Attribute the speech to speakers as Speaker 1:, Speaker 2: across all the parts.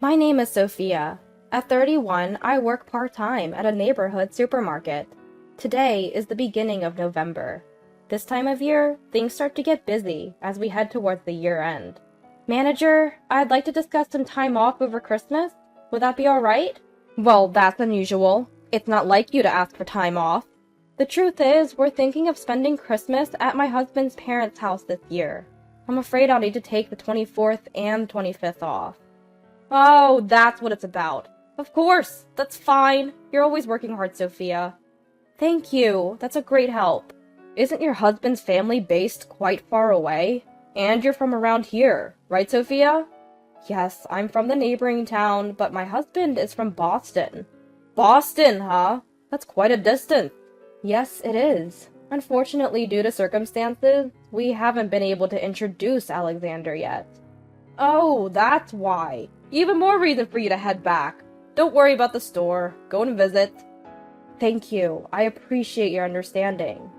Speaker 1: My name is Sophia. At 31, I work part-time at a neighborhood supermarket. Today is the beginning of November. This time of year, things start to get busy as we head towards the year end. Manager, I'd like to discuss some time off over Christmas. Would that be alright? Well, that's unusual. It's not like you to ask for time off. The truth is, we're thinking of spending Christmas at my husband's parents' house this year. I'm afraid I'll need to take the 24th and 25th off. Oh, that's what it's about. Of course, that's fine. You're always working hard, Sophia. Thank you, that's a great help. Isn't your husband's family based quite far away? And you're from around here, right, Sophia? Yes, I'm from the neighboring town, but my husband is from Boston. Boston, huh? That's quite a distance. Yes, it is. Unfortunately, due to circumstances, we haven't been able to introduce Alexander yet. Oh, that's why. Even more reason for you to head back. Don't worry about the store. Go and visit. Thank you. I appreciate your understanding.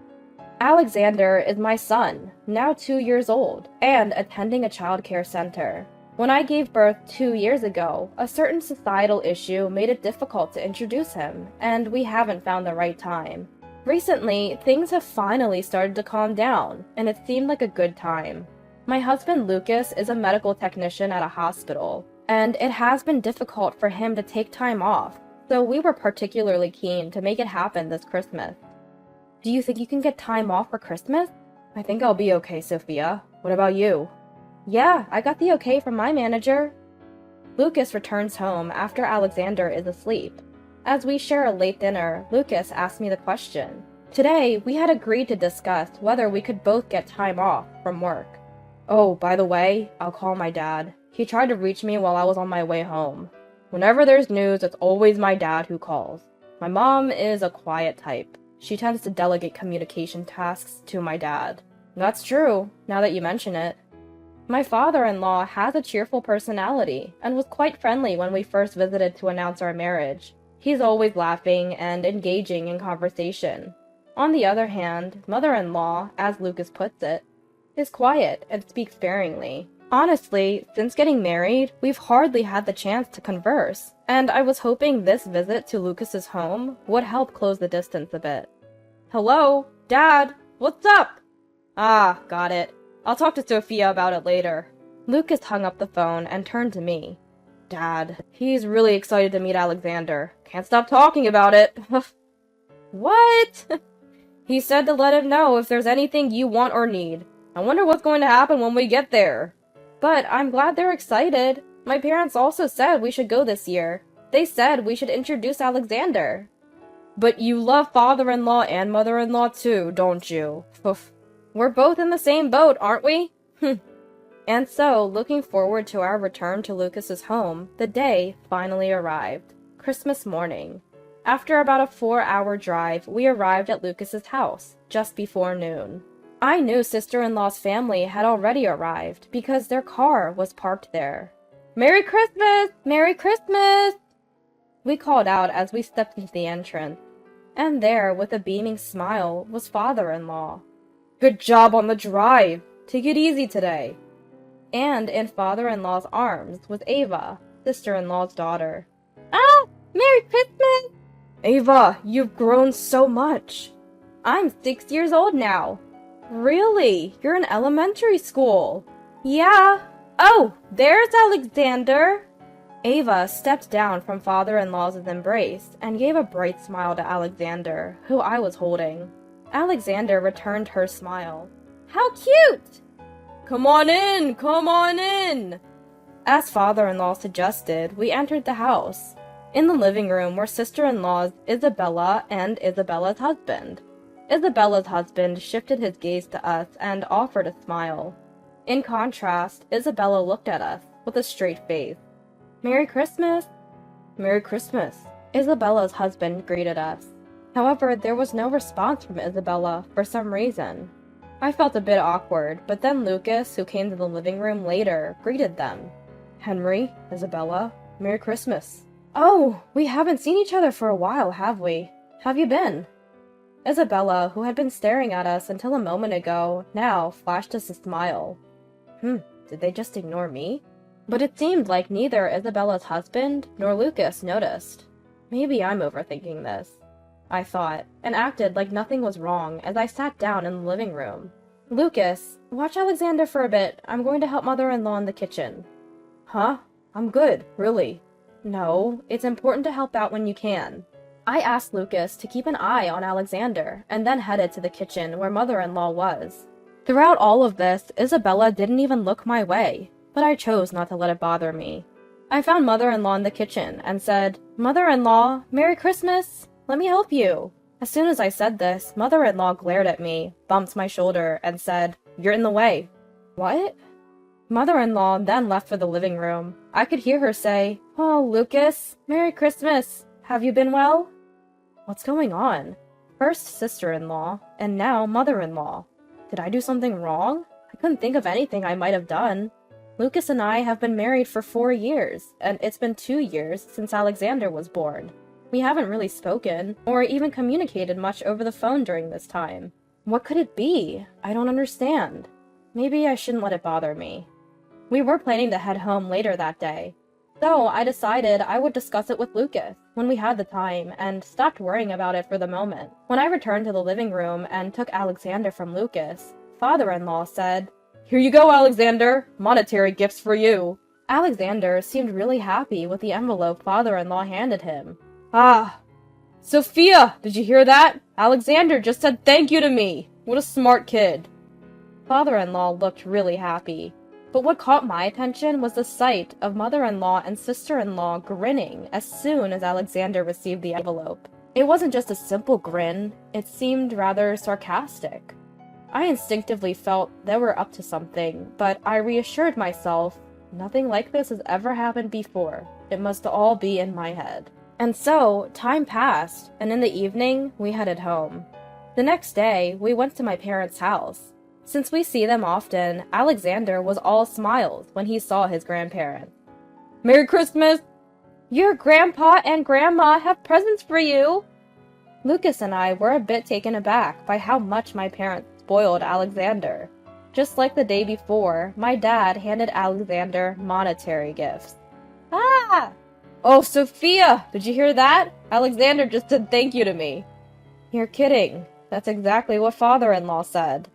Speaker 1: Alexander is my son, now 2 years old, and attending a childcare center. When I gave birth 2 years ago, a certain societal issue made it difficult to introduce him, and we haven't found the right time. Recently, things have finally started to calm down, and it seemed like a good time. My husband Lucas is a medical technician at a hospital, and it has been difficult for him to take time off, so we were particularly keen to make it happen this Christmas. Do you think you can get time off for Christmas? I think I'll be okay, Sophia. What about you? Yeah, I got the okay from my manager. Lucas returns home after Alexander is asleep. As we share a late dinner, Lucas asks me the question. Today, we had agreed to discuss whether we could both get time off from work. Oh, by the way, I'll call my dad. He tried to reach me while I was on my way home. Whenever there's news, it's always my dad who calls. My mom is a quiet type. She tends to delegate communication tasks to my dad. That's true, now that you mention it. My father-in-law has a cheerful personality and was quite friendly when we first visited to announce our marriage. He's always laughing and engaging in conversation. On the other hand, mother-in-law, as Lucas puts it, is quiet and speaks sparingly. Honestly, since getting married, we've hardly had the chance to converse, and I was hoping this visit to Lucas's home would help close the distance a bit. Hello? Dad? What's up? Ah, got it. I'll talk to Sophia about it later. Lucas hung up the phone and turned to me. Dad, he's really excited to meet Alexander. Can't stop talking about it. What? He said to let him know if there's anything you want or need. I wonder what's going to happen when we get there. But I'm glad they're excited. My parents also said we should go this year. They said we should introduce Alexander. But you love father-in-law and mother-in-law too, don't you? We're both in the same boat, aren't we? And so, looking forward to our return to Lucas's home, the day finally arrived. Christmas morning. After about a 4-hour drive, we arrived at Lucas's house, just before noon. I knew sister-in-law's family had already arrived because their car was parked there. Merry Christmas! Merry Christmas! We called out as we stepped into the entrance. And there, with a beaming smile, was father-in-law. Good job on the drive! Take it easy today. And in father-in-law's arms was Ava, sister-in-law's daughter. Ah! Merry Christmas! Ava, you've grown so much. I'm 6 years old now. Really? You're in elementary school? Yeah. Oh, there's Alexander. Ava stepped down from father-in-law's embrace and gave a bright smile to Alexander, who I was holding. Alexander returned her smile. How cute! Come on in, come on in! As father-in-law suggested, we entered the house. In the living room were sister-in-laws Isabella and Isabella's husband. Isabella's husband shifted his gaze to us and offered a smile. In contrast, Isabella looked at us with a straight face. Merry Christmas! Merry Christmas! Isabella's husband greeted us. However, there was no response from Isabella for some reason. I felt a bit awkward, but then Lucas, who came to the living room later, greeted them. Henry, Isabella, Merry Christmas. Oh, we haven't seen each other for a while, have we? How have you been? Isabella, who had been staring at us until a moment ago, now flashed us a smile. Did they just ignore me? But it seemed like neither Isabella's husband nor Lucas noticed. Maybe I'm overthinking this, I thought, and acted like nothing was wrong as I sat down in the living room. Lucas, watch Alexander for a bit. I'm going to help mother-in-law in the kitchen. Huh? I'm good, really. No, it's important to help out when you can. I asked Lucas to keep an eye on Alexander and then headed to the kitchen where mother-in-law was. Throughout all of this, Isabella didn't even look my way, but I chose not to let it bother me. I found mother-in-law in the kitchen and said, "Mother-in-law, Merry Christmas! Let me help you." As soon as I said this, mother-in-law glared at me, bumped my shoulder, and said, "You're in the way." What? Mother-in-law then left for the living room. I could hear her say, "Oh, Lucas, Merry Christmas. Have you been well?" What's going on? First sister-in-law, and now mother-in-law. Did I do something wrong? I couldn't think of anything I might have done. Lucas and I have been married for 4 years, and it's been 2 years since Alexander was born. We haven't really spoken, or even communicated much over the phone during this time. What could it be? I don't understand. Maybe I shouldn't let it bother me. We were planning to head home later that day, so I decided I would discuss it with Lucas when we had the time and stopped worrying about it for the moment. When I returned to the living room and took Alexander from Lucas, father-in-law said, "Here you go, Alexander. Monetary gifts for you." Alexander seemed really happy with the envelope father-in-law handed him. Ah, Sophia, did you hear that? Alexander just said thank you to me. What a smart kid. Father-in-law looked really happy, but what caught my attention was the sight of mother-in-law and sister-in-law grinning as soon as Alexander received the envelope. It wasn't just a simple grin, it seemed rather sarcastic. I instinctively felt they were up to something, but I reassured myself, nothing like this has ever happened before. It must all be in my head. And so, time passed, and in the evening, we headed home. The next day, we went to my parents' house. Since we see them often, Alexander was all smiles when he saw his grandparents. "Merry Christmas! Your grandpa and grandma have presents for you!" Lucas and I were a bit taken aback by how much my parents spoiled Alexander. Just like the day before, my dad handed Alexander monetary gifts. Ah! "Oh, Sophia, did you hear that? Alexander just said thank you to me." "You're kidding. That's exactly what father-in-law said."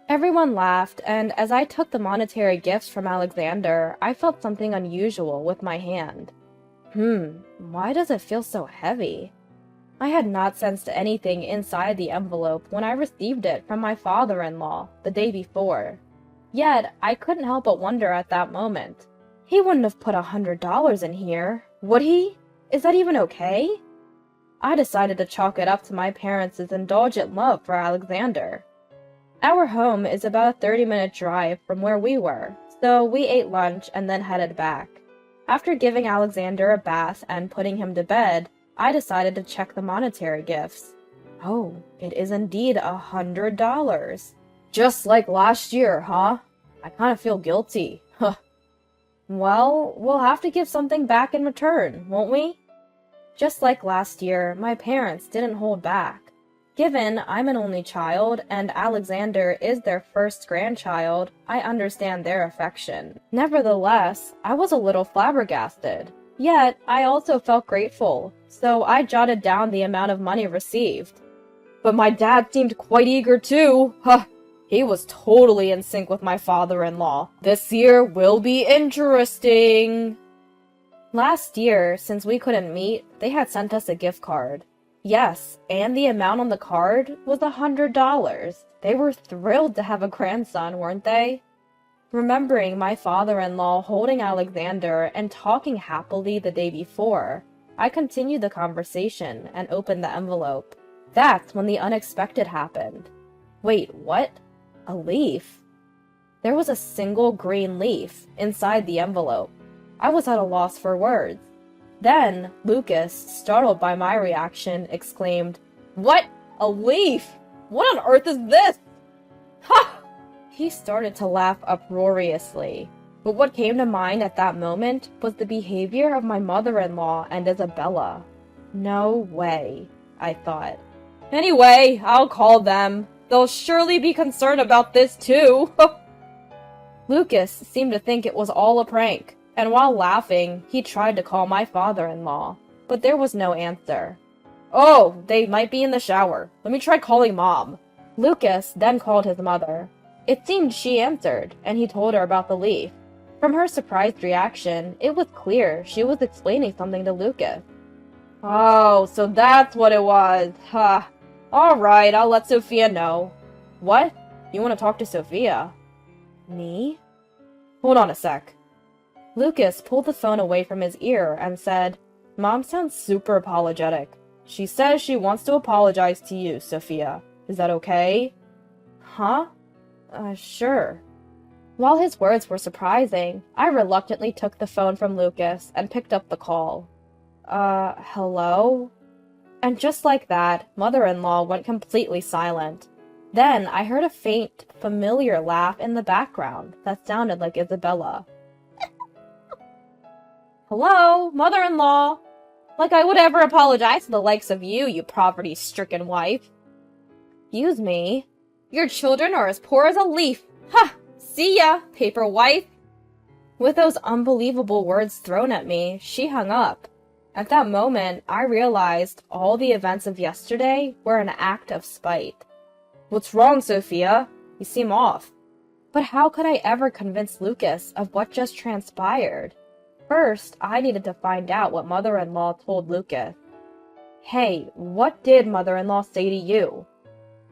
Speaker 1: Everyone laughed, and as I took the monetary gifts from Alexander, I felt something unusual with my hand. Why does it feel so heavy? I had not sensed anything inside the envelope when I received it from my father-in-law the day before. Yet, I couldn't help but wonder at that moment. He wouldn't have put $100 in here, would he? Is that even okay? I decided to chalk it up to my parents' indulgent love for Alexander. Our home is about a 30-minute drive from where we were, so we ate lunch and then headed back. After giving Alexander a bath and putting him to bed, I decided to check the monetary gifts. Oh, it is indeed $100. Just like last year, huh? I kind of feel guilty. Huh. Well, we'll have to give something back in return, won't we? Just like last year, my parents didn't hold back. Given I'm an only child and Alexander is their first grandchild, I understand their affection. Nevertheless, I was a little flabbergasted. Yet, I also felt grateful, so I jotted down the amount of money received. But my dad seemed quite eager too. Huh. He was totally in sync with my father-in-law. This year will be interesting. Last year, since we couldn't meet, they had sent us a gift card. Yes, and the amount on the card was $100. They were thrilled to have a grandson, weren't they? Remembering my father-in-law holding Alexander and talking happily the day before, I continued the conversation and opened the envelope. That's when the unexpected happened. Wait, what? A leaf? There was a single green leaf inside the envelope. I was at a loss for words. Then, Lucas, startled by my reaction, exclaimed, "What? A leaf? What on earth is this?" Ha! He started to laugh uproariously. But what came to mind at that moment was the behavior of my mother-in-law and Isabella. No way, I thought. Anyway, I'll call them. They'll surely be concerned about this too. Lucas seemed to think it was all a prank. And while laughing, he tried to call my father-in-law, but there was no answer. "Oh, they might be in the shower. Let me try calling Mom." Lucas then called his mother. It seemed she answered, and he told her about the leaf. From her surprised reaction, it was clear she was explaining something to Lucas. "Oh, so that's what it was. Huh. Alright, I'll let Sophia know." "What? You want to talk to Sophia?" "Me?" "Hold on a sec." Lucas pulled the phone away from his ear and said, "Mom sounds super apologetic. She says she wants to apologize to you, Sophia. Is that okay?" "Huh? Sure." While his words were surprising, I reluctantly took the phone from Lucas and picked up the call. Hello?" And just like that, mother-in-law went completely silent. Then I heard a faint, familiar laugh in the background that sounded like Isabella. "Hello, mother-in-law. Like I would ever apologize to the likes of you, you poverty-stricken wife." "Excuse me? Your children are as poor as a leaf. Ha! See ya, paper wife." With those unbelievable words thrown at me, she hung up. At that moment, I realized all the events of yesterday were an act of spite. "What's wrong, Sophia? You seem off." But how could I ever convince Lucas of what just transpired? First, I needed to find out what mother-in-law told Lucas. "Hey, what did mother-in-law say to you?"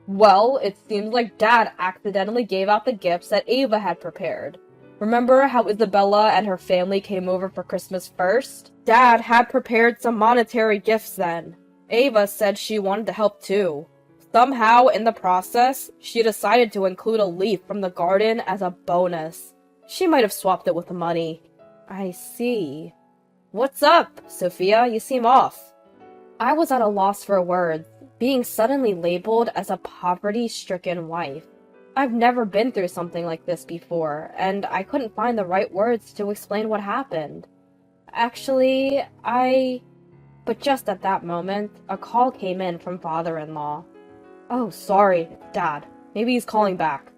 Speaker 1: "Well, it seems like Dad accidentally gave out the gifts that Ava had prepared. Remember how Isabella and her family came over for Christmas first? Dad had prepared some monetary gifts then. Ava said she wanted to help too. Somehow, in the process, she decided to include a leaf from the garden as a bonus. She might have swapped it with the money." "I see." "What's up, Sophia? You seem off." I was at a loss for words, being suddenly labeled as a poverty-stricken wife. I've never been through something like this before, and I couldn't find the right words to explain what happened. Actually, But just at that moment, a call came in from father-in-law. "Oh, sorry, it's Dad. Maybe he's calling back,"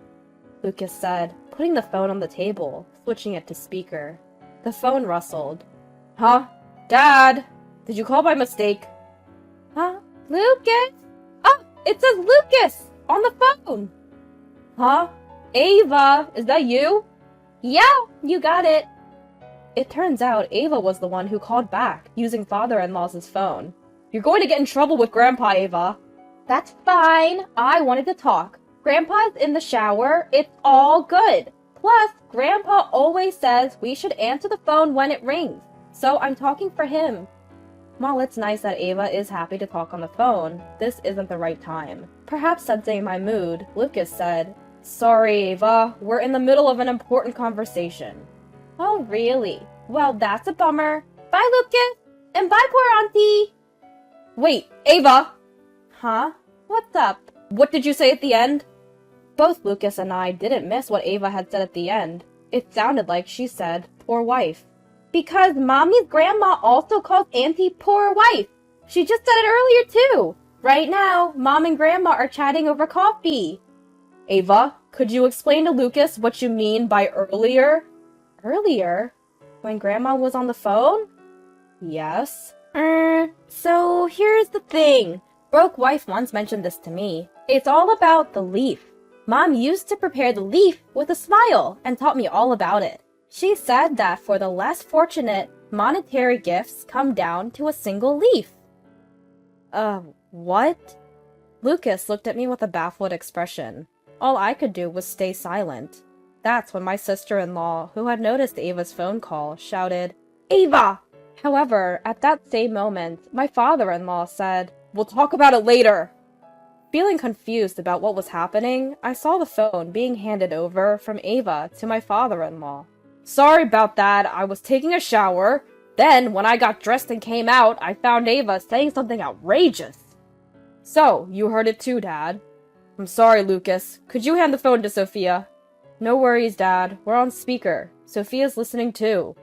Speaker 1: Lucas said, putting the phone on the table, switching it to speaker. The phone rustled. "Huh? Dad? Did you call by mistake?" "Huh? Lucas? Oh, it says Lucas on the phone." "Huh? Ava, is that you?" "Yeah, you got it." It turns out Ava was the one who called back, using father-in-law's phone. "You're going to get in trouble with Grandpa, Ava." "That's fine. I wanted to talk. Grandpa's in the shower. It's all good. Plus, Grandpa always says we should answer the phone when it rings, so I'm talking for him." While it's nice that Ava is happy to talk on the phone, this isn't the right time. Perhaps sensing my mood, Lucas said, "Sorry, Ava, we're in the middle of an important conversation." "Oh, really? Well, that's a bummer. Bye, Lucas! And bye, poor auntie!" "Wait, Ava!" "Huh? What's up?" "What did you say at the end?" Both Lucas and I didn't miss what Ava had said at the end. It sounded like she said, "poor wife." "Because Mommy's grandma also calls Auntie poor wife. She just said it earlier, too. Right now, Mom and Grandma are chatting over coffee." "Ava, could you explain to Lucas what you mean by earlier?" "Earlier? When Grandma was on the phone?" "Yes." So here's the thing. Broke wife once mentioned this to me. It's all about the leaf. Mom used to prepare the leaf with a smile and taught me all about it. She said that for the less fortunate, monetary gifts come down to a single leaf. What? Lucas looked at me with a baffled expression. All I could do was stay silent. That's when my sister-in-law, who had noticed Ava's phone call, shouted, "Ava!" However, at that same moment, my father-in-law said, "We'll talk about it later." Feeling confused about what was happening, I saw the phone being handed over from Ava to my father-in-law. "Sorry about that, I was taking a shower. Then, when I got dressed and came out, I found Ava saying something outrageous." "So, you heard it too, Dad?" "I'm sorry, Lucas. Could you hand the phone to Sophia?" "No worries, Dad. We're on speaker. Sophia's listening too."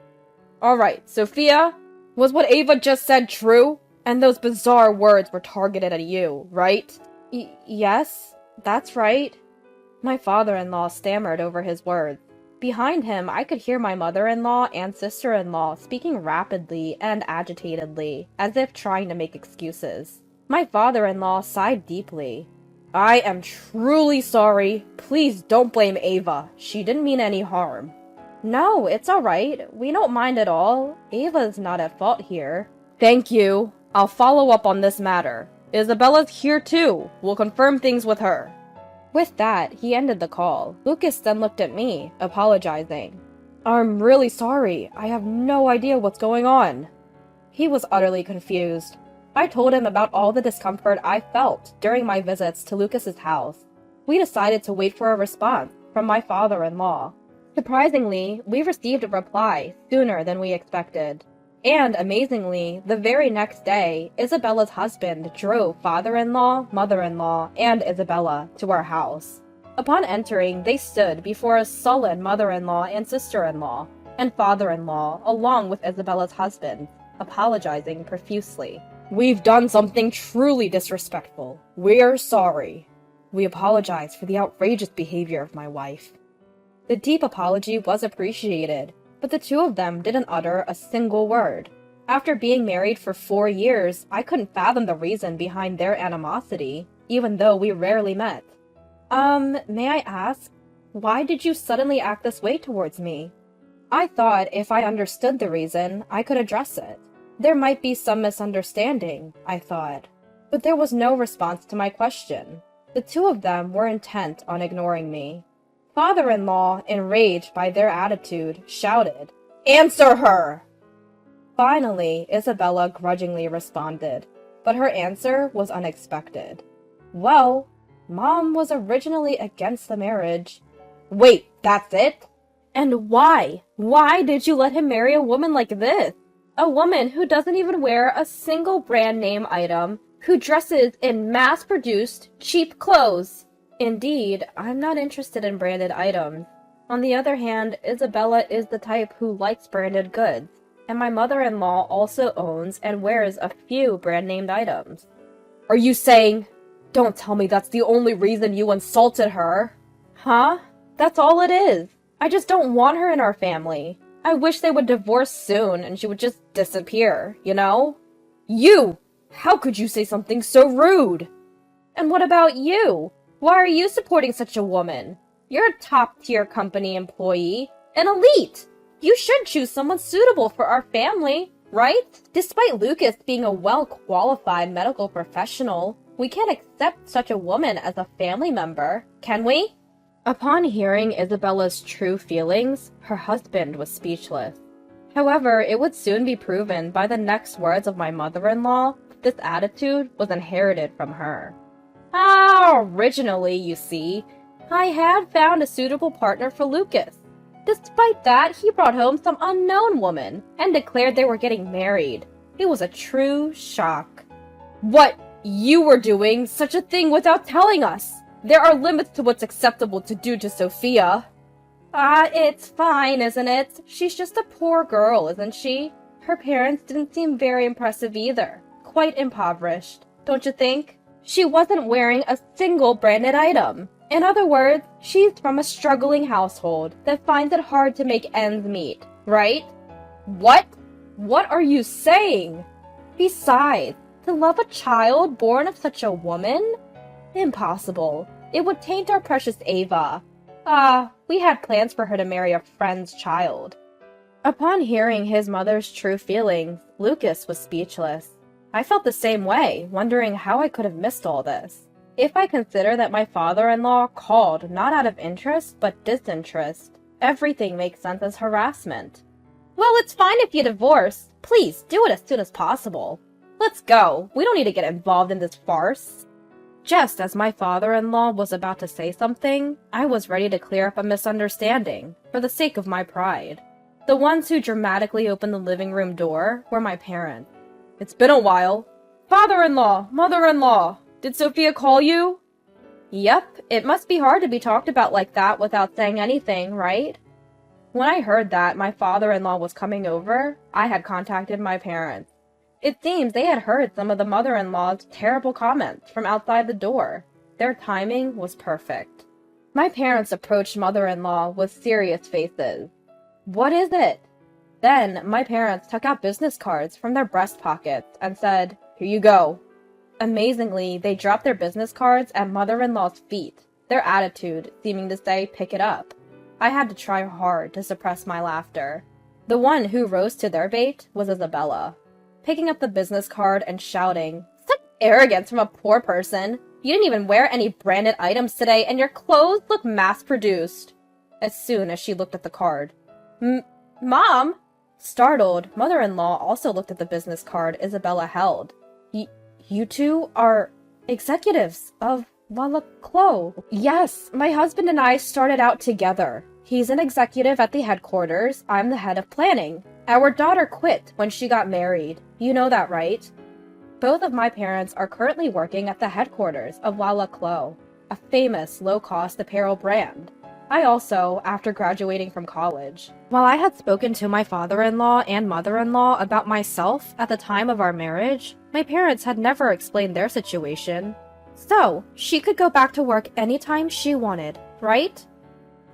Speaker 1: "Alright, Sophia, was what Ava just said true? And those bizarre words were targeted at you, right?" Yes, that's right." My father-in-law stammered over his words. Behind him, I could hear my mother-in-law and sister-in-law speaking rapidly and agitatedly, as if trying to make excuses. My father-in-law sighed deeply. I am truly sorry. Please don't blame Ava. She didn't mean any harm. No, it's alright. We don't mind at all. Ava's not at fault here. Thank you. I'll follow up on this matter. Isabella's here too. We'll confirm things with her. With that, he ended the call. Lucas then looked at me, apologizing. I'm really sorry. I have no idea what's going on. He was utterly confused. I told him about all the discomfort I felt during my visits to Lucas's house. We decided to wait for a response from my father-in-law. Surprisingly, we received a reply sooner than we expected. And amazingly, the very next day, Isabella's husband drove father-in-law, mother-in-law, and Isabella to our house. Upon entering, they stood before a sullen mother-in-law and sister-in-law, and father-in-law, along with Isabella's husband, apologizing profusely. We've done something truly disrespectful. We're sorry. We apologize for the outrageous behavior of my wife. The deep apology was appreciated, but the two of them didn't utter a single word. After being married for 4 years, I couldn't fathom the reason behind their animosity, even though we rarely met. May I ask, why did you suddenly act this way towards me? I thought if I understood the reason, I could address it. There might be some misunderstanding, I thought. But there was no response to my question. The two of them were intent on ignoring me. Father-in-law, enraged by their attitude, shouted, "Answer her!" Finally, Isabella grudgingly responded, but her answer was unexpected. Well, Mom was originally against the marriage. Wait, that's it? And why? Why did you let him marry a woman like this? A woman who doesn't even wear a single brand name item, who dresses in mass-produced, cheap clothes. Indeed, I'm not interested in branded items. On the other hand, Isabella is the type who likes branded goods, and my mother-in-law also owns and wears a few brand-named items. Are you saying... Don't tell me that's the only reason you insulted her. Huh? That's all it is. I just don't want her in our family. I wish they would divorce soon and she would just disappear, you know? You! How could you say something so rude? And what about you? Why are you supporting such a woman? You're a top-tier company employee, an elite. You should choose someone suitable for our family, right? Despite Lucas being a well-qualified medical professional, we can't accept such a woman as a family member, can we? Upon hearing Isabella's true feelings, her husband was speechless. However, it would soon be proven by the next words of my mother-in-law that this attitude was inherited from her. Originally, you see, I had found a suitable partner for Lucas. Despite that, he brought home some unknown woman and declared they were getting married. It was a true shock. What? You were doing such a thing without telling us! There are limits to what's acceptable to do to Sophia. It's fine, isn't it? She's just a poor girl, isn't she? Her parents didn't seem very impressive either. Quite impoverished, don't you think? She wasn't wearing a single branded item. In other words, she's from a struggling household that finds it hard to make ends meet, right? What? What are you saying? Besides, to love a child born of such a woman? Impossible. It would taint our precious Ava. We had plans for her to marry a friend's child. Upon hearing his mother's true feelings, Lucas was speechless. I felt the same way, wondering how I could have missed all this. If I consider that my father-in-law called not out of interest, but disinterest, everything makes sense as harassment. Well, it's fine if you divorce. Please, do it as soon as possible. Let's go. We don't need to get involved in this farce. Just as my father-in-law was about to say something, I was ready to clear up a misunderstanding, for the sake of my pride. The ones who dramatically opened the living room door were my parents. It's been a while. Father-in-law, mother-in-law, did Sophia call you? Yep, it must be hard to be talked about like that without saying anything, right? When I heard that my father-in-law was coming over, I had contacted my parents. It seems they had heard some of the mother-in-law's terrible comments from outside the door. Their timing was perfect. My parents approached mother-in-law with serious faces. What is it? Then my parents took out business cards from their breast pockets and said, "Here you go." Amazingly, they dropped their business cards at mother-in-law's feet, their attitude seeming to say, "Pick it up." I had to try hard to suppress my laughter. The one who rose to their bait was Isabella, picking up the business card and shouting, "Such arrogance from a poor person! You didn't even wear any branded items today, and your clothes look mass-produced." As soon as she looked at the card. Mom? Startled, mother-in-law also looked at the business card Isabella held. You two are executives of Lala Clo. Yes, my husband and I started out together. He's an executive at the headquarters. I'm the head of planning. Our daughter quit when she got married. You know that, right? Both of my parents are currently working at the headquarters of Lala Clo, a famous low-cost apparel brand. I also, after graduating from college. While I had spoken to my father-in-law and mother-in-law about myself at the time of our marriage, my parents had never explained their situation. So, she could go back to work anytime she wanted, right?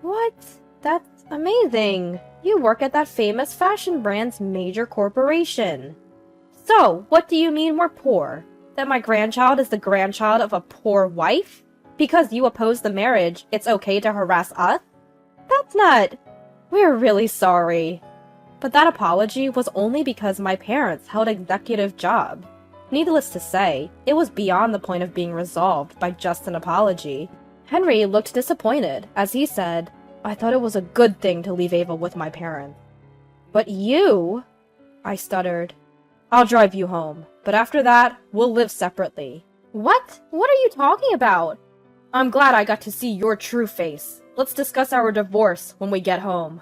Speaker 1: What? That's amazing. You work at that famous fashion brand's major corporation. So, what do you mean we're poor? That my grandchild is the grandchild of a poor wife? Because you oppose the marriage, it's okay to harass us? That's not... We're really sorry. But that apology was only because my parents held executive jobs. Needless to say, it was beyond the point of being resolved by just an apology. Henry looked disappointed as he said, "I thought it was a good thing to leave Ava with my parents." "But you..." I stuttered. "I'll drive you home, but after that, we'll live separately." What? What are you talking about? I'm glad I got to see your true face. Let's discuss our divorce when we get home.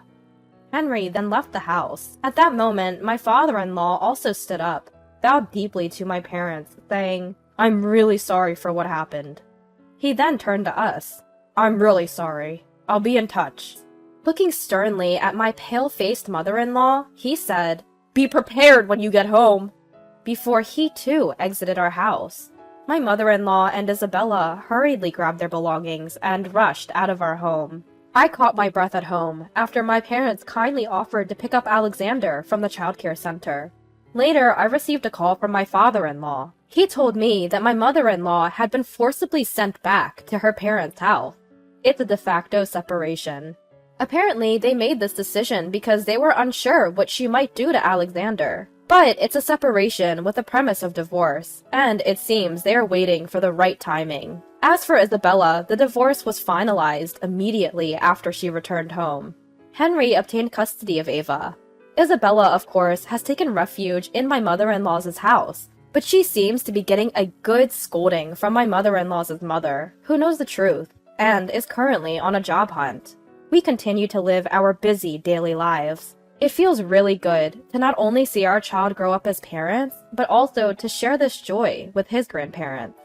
Speaker 1: Henry then left the house. At that moment, my father-in-law also stood up, bowed deeply to my parents, saying, "I'm really sorry for what happened." He then turned to us. "I'm really sorry. I'll be in touch." Looking sternly at my pale-faced mother-in-law, he said, "Be prepared when you get home," before he too exited our house. My mother-in-law and Isabella hurriedly grabbed their belongings and rushed out of our home. I caught my breath at home after my parents kindly offered to pick up Alexander from the childcare center. Later, I received a call from my father-in-law. He told me that my mother-in-law had been forcibly sent back to her parents' house. It's a de facto separation. Apparently, they made this decision because they were unsure what she might do to Alexander. But it's a separation with the premise of divorce, and it seems they are waiting for the right timing. As for Isabella, the divorce was finalized immediately after she returned home. Henry obtained custody of Ava. Isabella, of course, has taken refuge in my mother-in-law's house, but she seems to be getting a good scolding from my mother-in-law's mother, who knows the truth, and is currently on a job hunt. We continue to live our busy daily lives. It feels really good to not only see our child grow up as parents, but also to share this joy with his grandparents.